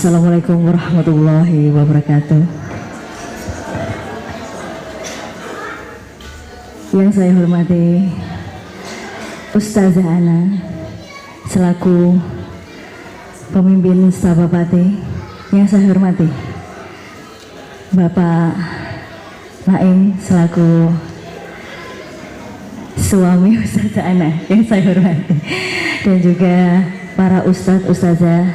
Assalamualaikum warahmatullahi wabarakatuh. Yang saya hormati Ustazah Ana selaku pemimpin Sabapati. Yang saya hormati Bapak Naim selaku suami Ustazah Ana yang saya hormati, dan juga para ustadz ustazah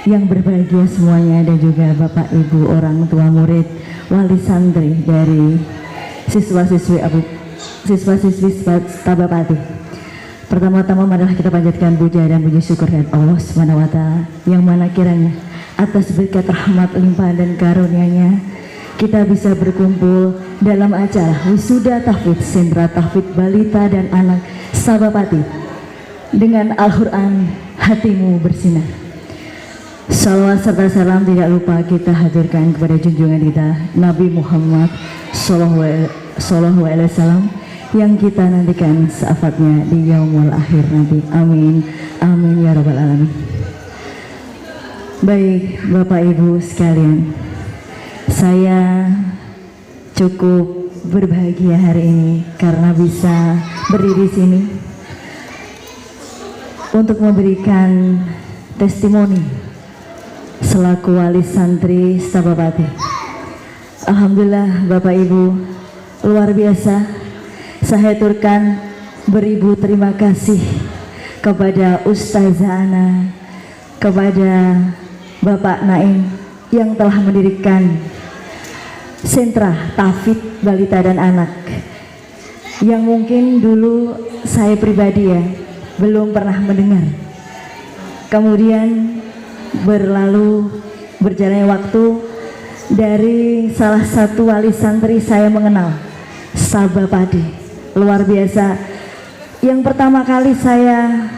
yang berbahagia semuanya, dan juga Bapak Ibu orang tua murid, wali santri dari siswa-siswi Sabapati. Pertama-tama marilah kita panjatkan puja dan puji syukur kepada Allah Subhanahu wa taala, yang mana kiranya atas berkat rahmat limpahan dan karunia-Nya kita bisa berkumpul dalam acara wisuda tahfidz sentra tahfidz balita dan anak Sabapati dengan Al-Quran hatimu bersinar. Salawat serta salam tidak lupa kita haturkan kepada junjungan kita Nabi Muhammad Sallallahu Alaihi Wasallam yang kita nantikan syafaatnya di yaumul akhir nanti. Amin, amin ya rabbal alamin. Baik Bapak Ibu sekalian, saya cukup berbahagia hari ini karena bisa berdiri sini untuk memberikan testimoni selaku wali santri Sabapati. Alhamdulillah Bapak Ibu, luar biasa. Saya haturkan beribu terima kasih kepada Ustazah Ana, kepada Bapak Naim yang telah mendirikan sentra tahfidz balita dan anak, yang mungkin dulu saya pribadi ya belum pernah mendengar. Kemudian berjalannya waktu, dari salah satu wali santri saya mengenal Sabapati, luar biasa. Yang pertama kali saya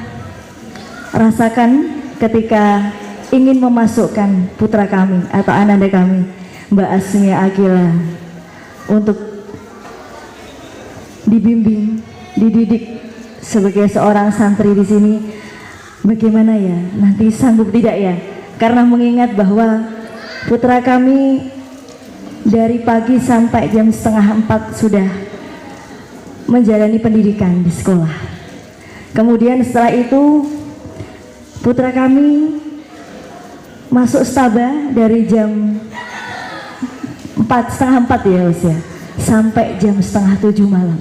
rasakan ketika ingin memasukkan putra kami atau ananda kami, Mbak Asmia Akila, untuk dibimbing, dididik sebagai seorang santri di sini. Bagaimana ya, nanti sanggup tidak ya? Karena mengingat bahwa putra kami dari pagi sampai jam 3:30 sudah menjalani pendidikan di sekolah. Kemudian setelah itu putra kami masuk staba dari jam 3:30 ya usia sampai jam 6:30 malam.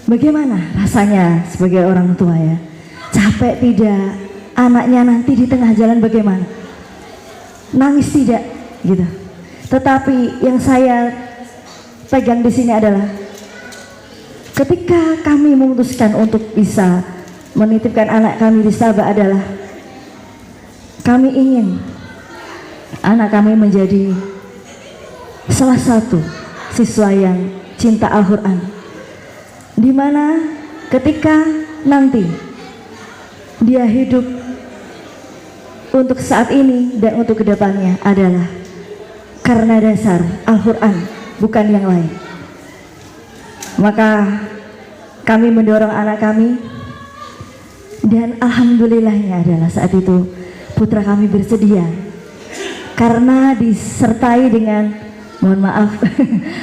Bagaimana rasanya sebagai orang tua ya? Capek tidak? Anaknya nanti di tengah jalan bagaimana? Nangis tidak? Gitu. Tetapi yang saya pegang di sini adalah ketika kami memutuskan untuk bisa menitipkan anak kami di Sabah adalah kami ingin anak kami menjadi salah satu siswa yang cinta Al-Quran, di mana ketika nanti dia hidup untuk saat ini dan untuk kedepannya adalah karena dasar Al-Quran, bukan yang lain. Maka kami mendorong anak kami, dan alhamdulillahnya adalah saat itu putra kami bersedia, karena disertai dengan, mohon maaf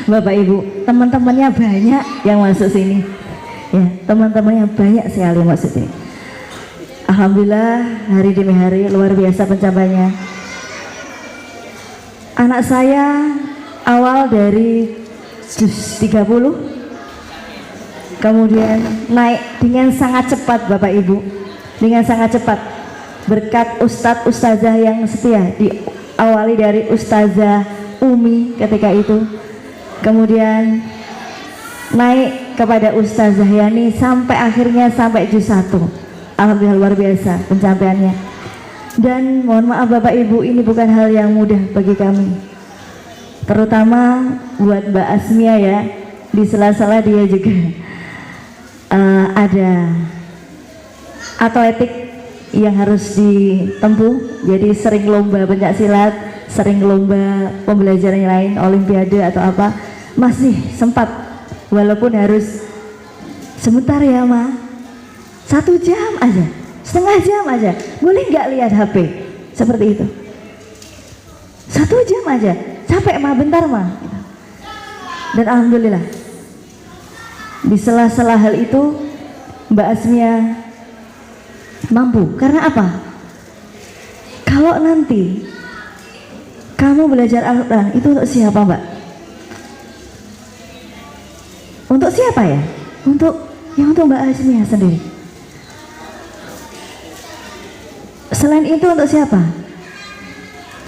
Bapak Ibu, teman-temannya banyak yang masuk sini ya, teman-temannya banyak sekali masuk sini. Alhamdulillah hari demi hari luar biasa pencapaiannya. Anak saya awal dari juz 30 kemudian naik dengan sangat cepat Bapak Ibu, dengan sangat cepat berkat ustadz ustazah yang setia, diawali dari Ustazah Umi ketika itu, kemudian naik kepada Ustazah Yani sampai akhirnya sampai juz 1. Alhamdulillah luar biasa pencapaiannya. Dan mohon maaf Bapak Ibu, ini bukan hal yang mudah bagi kami, terutama buat Mbak Asmia ya. Di sela-sela dia juga ada atletik yang harus ditempuh, jadi sering lomba pencak silat, sering lomba pembelajaran yang lain, olimpiade atau apa, masih sempat walaupun harus sebentar ya Ma, 1 jam aja, setengah jam aja, boleh nggak lihat HP, seperti itu. 1 jam aja, capek mah, bentar mah. Dan alhamdulillah di sela-sela hal itu Mbak Asmia mampu. Karena apa? Kalau nanti kamu belajar Al-Quran itu untuk siapa, Mbak? Untuk siapa ya? Untuk Mbak Asmia sendiri. Selain itu untuk siapa?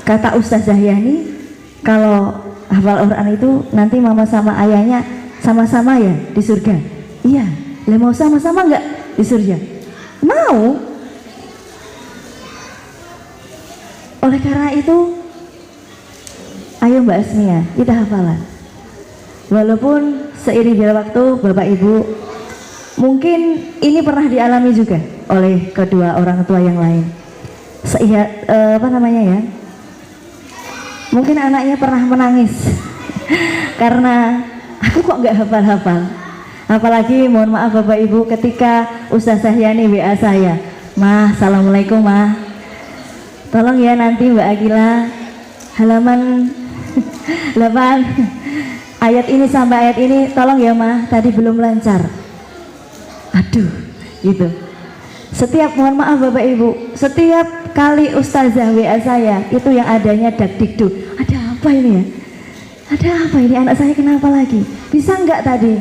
Kata Ustaz Zahyani, kalau hafal Al-Quran itu nanti mama sama ayahnya sama-sama ya di surga. Iya, mau sama-sama nggak di surga? Mau. Oleh karena itu, ayo Mbak Asmia, kita hafalan. Walaupun seiring jalan waktu, Bapak Ibu, mungkin ini pernah dialami juga oleh kedua orang tua yang lain. Mungkin anaknya pernah menangis karena aku kok nggak hafal-hafal. Apalagi mohon maaf Bapak Ibu, ketika Ustaz Zahyani WA saya, "Mah, assalamualaikum mah, tolong ya nanti Mbak Akila halaman 8 ayat ini sampai ayat ini tolong ya mah, tadi belum lancar." Aduh, gitu. Setiap, mohon maaf Bapak Ibu, setiap kali Ustazah WA saya itu yang adanya dakdikduk. Ada apa ini ya? Ada apa ini, anak saya kenapa lagi? Bisa nggak tadi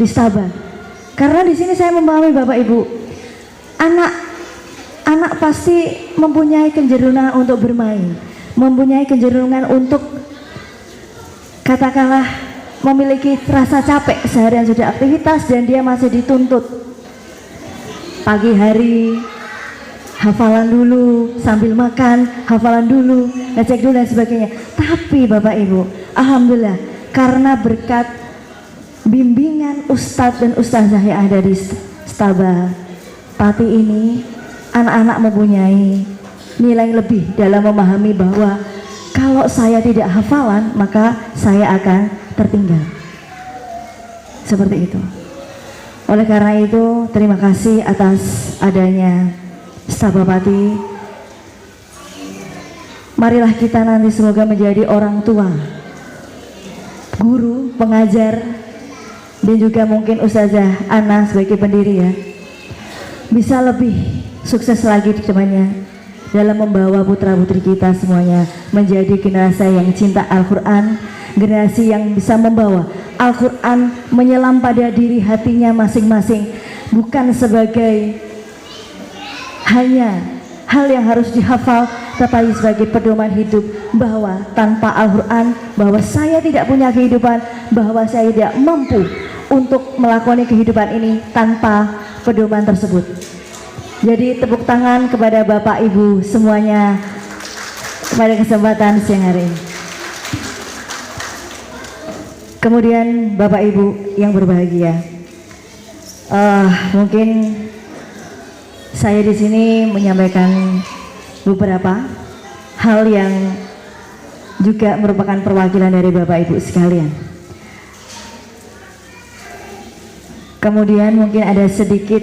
disabar? Karena di sini saya memahami Bapak Ibu, anak pasti mempunyai kecenderungan untuk bermain, mempunyai kecenderungan untuk katakanlah memiliki rasa capek seharian sudah aktivitas dan dia masih dituntut pagi hari hafalan dulu, sambil makan hafalan dulu, ngecek dulu dan sebagainya. Tapi Bapak Ibu, alhamdulillah karena berkat bimbingan Ustadz dan Ustazah yang ada di Stabah Pati ini, anak-anak mempunyai nilai lebih dalam memahami bahwa kalau saya tidak hafalan maka saya akan tertinggal. Seperti itu. Oleh karena itu, terima kasih atas adanya Stabah Pati. Marilah kita nanti semoga menjadi orang tua, guru, pengajar, dan juga mungkin Ustazah Ana sebagai pendiri ya, bisa lebih sukses lagi di depannya dalam membawa putra-putri kita semuanya menjadi generasi yang cinta Al-Quran, generasi yang bisa membawa Al-Quran menyelam pada diri hatinya masing-masing, bukan sebagai hanya hal yang harus dihafal, tetapi sebagai pedoman hidup bahwa tanpa Al-Quran, bahwa saya tidak punya kehidupan, bahwa saya tidak mampu untuk melakoni kehidupan ini tanpa pedoman tersebut. Jadi tepuk tangan kepada Bapak Ibu semuanya pada kesempatan siang hari ini. Kemudian Bapak Ibu yang berbahagia, mungkin saya di sini menyampaikan beberapa hal yang juga merupakan perwakilan dari Bapak Ibu sekalian. Kemudian mungkin ada sedikit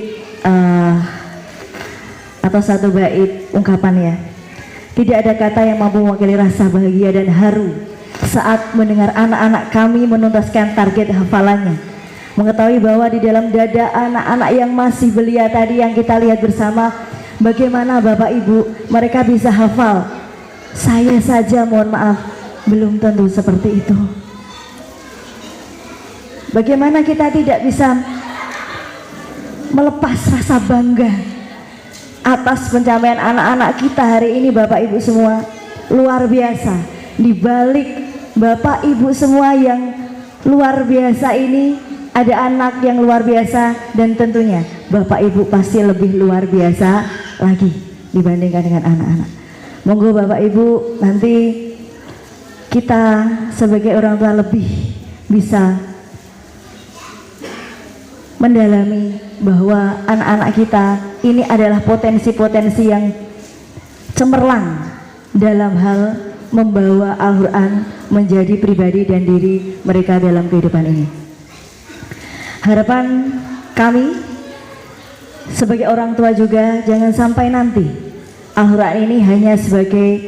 atau satu bait ungkapan ya. Tidak ada kata yang mampu mewakili rasa bahagia dan haru saat mendengar anak-anak kami menuntaskan target hafalannya, mengetahui bahwa di dalam dada anak-anak yang masih belia tadi yang kita lihat bersama, bagaimana Bapak Ibu mereka bisa hafal. Saya saja mohon maaf belum tentu seperti itu. Bagaimana kita tidak bisa melepas rasa bangga atas pencapaian anak-anak kita hari ini Bapak Ibu semua. Luar biasa, di balik Bapak Ibu semua yang luar biasa ini ada anak yang luar biasa, dan tentunya Bapak Ibu pasti lebih luar biasa lagi dibandingkan dengan anak-anak. Monggo Bapak Ibu nanti kita sebagai orang tua lebih bisa mendalami bahwa anak-anak kita ini adalah potensi-potensi yang cemerlang dalam hal membawa Al-Quran menjadi pribadi dan diri mereka dalam kehidupan ini. Harapan kami sebagai orang tua juga, jangan sampai nanti Al-Quran ini hanya sebagai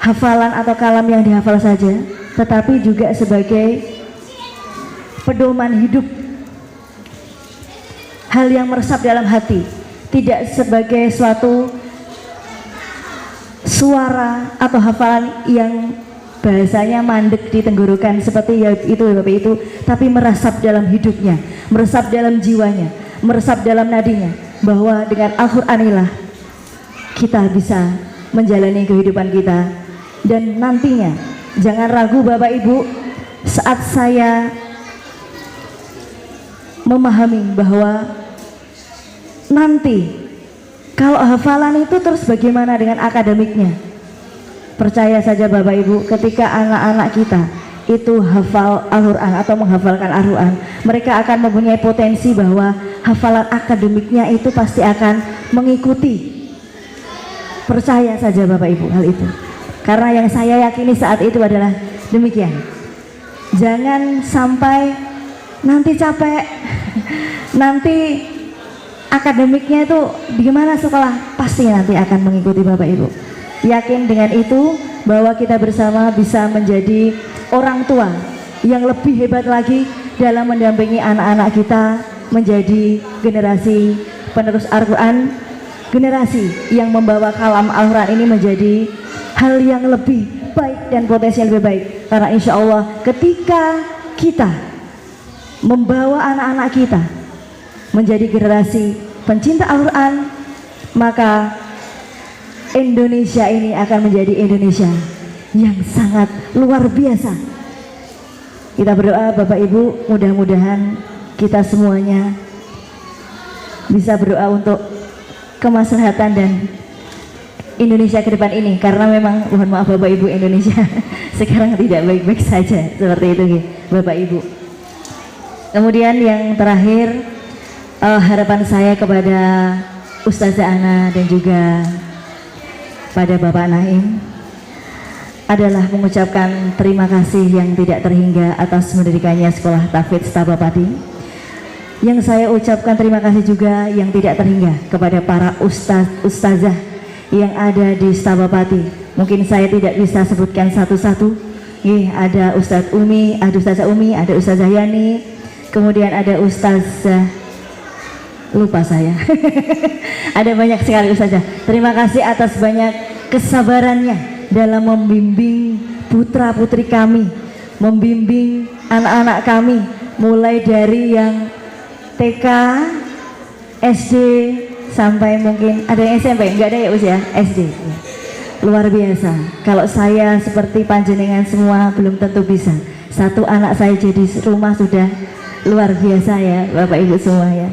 hafalan atau kalam yang dihafal saja, tetapi juga sebagai pedoman hidup, hal yang meresap dalam hati, tidak sebagai suatu suara atau hafalan yang bahasanya mandek di tenggorokan seperti ya itu Bapak itu, tapi meresap dalam hidupnya, meresap dalam jiwanya, meresap dalam nadinya, bahwa dengan Al-Quran inilah kita bisa menjalani kehidupan kita. Dan nantinya jangan ragu Bapak Ibu saat saya memahami bahwa nanti kalau hafalan itu terus bagaimana dengan akademiknya. Percaya saja Bapak Ibu, ketika anak-anak kita itu hafal Al-Quran atau menghafalkan Al-Quran, mereka akan mempunyai potensi bahwa hafalan akademiknya itu pasti akan mengikuti. Percaya saja Bapak Ibu hal itu, karena yang saya yakini saat itu adalah demikian. Jangan sampai nanti capek, nanti akademiknya itu gimana sekolah, pasti nanti akan mengikuti Bapak Ibu. Yakin dengan itu bahwa kita bersama bisa menjadi orang tua yang lebih hebat lagi dalam mendampingi anak-anak kita menjadi generasi penerus Al-Quran, generasi yang membawa kalam Al-Quran ini menjadi hal yang lebih baik dan potensial lebih baik. Karena insya Allah ketika kita membawa anak-anak kita menjadi generasi pencinta Al-Quran, maka Indonesia ini akan menjadi Indonesia yang sangat luar biasa. Kita berdoa Bapak Ibu, mudah-mudahan kita semuanya bisa berdoa untuk kemaslahatan dan Indonesia ke depan ini, karena memang mohon maaf Bapak Ibu, Indonesia sekarang tidak baik-baik saja, seperti itu Bapak Ibu. Kemudian yang terakhir, harapan saya kepada Ustazah Ana dan juga pada Bapak Naim adalah mengucapkan terima kasih yang tidak terhingga atas mendirikannya Sekolah Tahfidz Stabapati. Yang saya ucapkan terima kasih juga yang tidak terhingga kepada para ustazah yang ada di Stabapati. Mungkin saya tidak bisa sebutkan satu-satu. Ada Ustazah Umi, ada Ustazah Yani, kemudian ada Ustazah, lupa saya. Ada banyak sekali ustazah. Terima kasih atas banyak kesabarannya dalam membimbing putra putri kami, membimbing anak-anak kami, mulai dari yang TK, SD sampai mungkin ada yang SMP, enggak ada ya usia SD. Luar biasa. Kalau saya seperti panjenengan semua belum tentu bisa. Satu anak saya jadi rumah sudah luar biasa ya Bapak Ibu semua ya.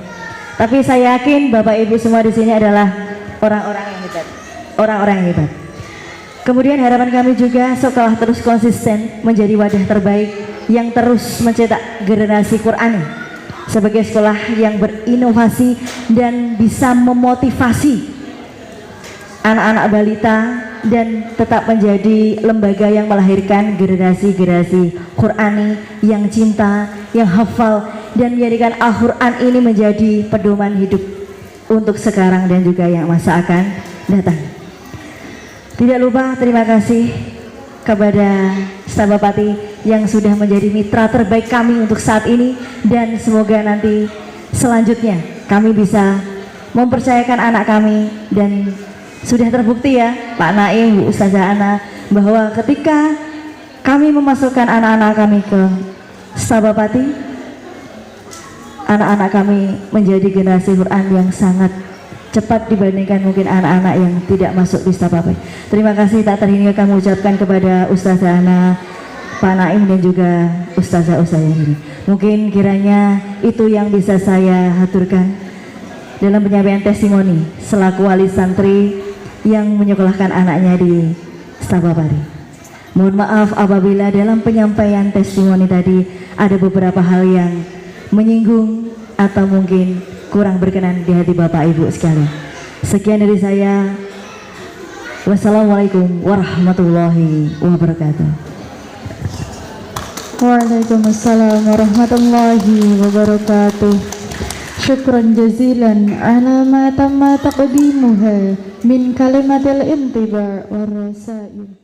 Tapi saya yakin Bapak Ibu semua di sini adalah orang-orang yang hebat, orang-orang yang hebat. Kemudian harapan kami juga sekolah terus konsisten menjadi wadah terbaik yang terus mencetak generasi Qur'ani sebagai sekolah yang berinovasi dan bisa memotivasi anak-anak balita dan tetap menjadi lembaga yang melahirkan generasi-generasi Qur'ani yang cinta, yang hafal, dan menjadikan Al-Quran ini menjadi pedoman hidup untuk sekarang dan juga yang masa akan datang. Tidak lupa terima kasih kepada Stabapati yang sudah menjadi mitra terbaik kami untuk saat ini, dan semoga nanti selanjutnya kami bisa mempercayakan anak kami, dan sudah terbukti ya Pak Naim, Bu Ustazah Ana, bahwa ketika kami memasukkan anak-anak kami ke Stabapati, anak-anak kami menjadi generasi Quran yang sangat cepat dibandingkan mungkin anak-anak yang tidak masuk di Stabapati. Terima kasih tak terhingga kami ucapkan kepada Ustazah Ana, Pak Naim, dan juga Ustazah-Ustazah ini. Mungkin kiranya itu yang bisa saya haturkan dalam penyampaian testimoni selaku wali santri yang menyekolahkan anaknya di Stabapati. Mohon maaf apabila dalam penyampaian testimoni tadi ada beberapa hal yang menyinggung atau mungkin kurang berkenan di hati Bapak Ibu sekalian. Sekian dari saya. Wassalamualaikum warahmatullahi wabarakatuh. Waalaikumsalam warahmatullahi wabarakatuh. Syukran jazilan ala ma tamma taqdimuha min kalimatil intibar wa rasail.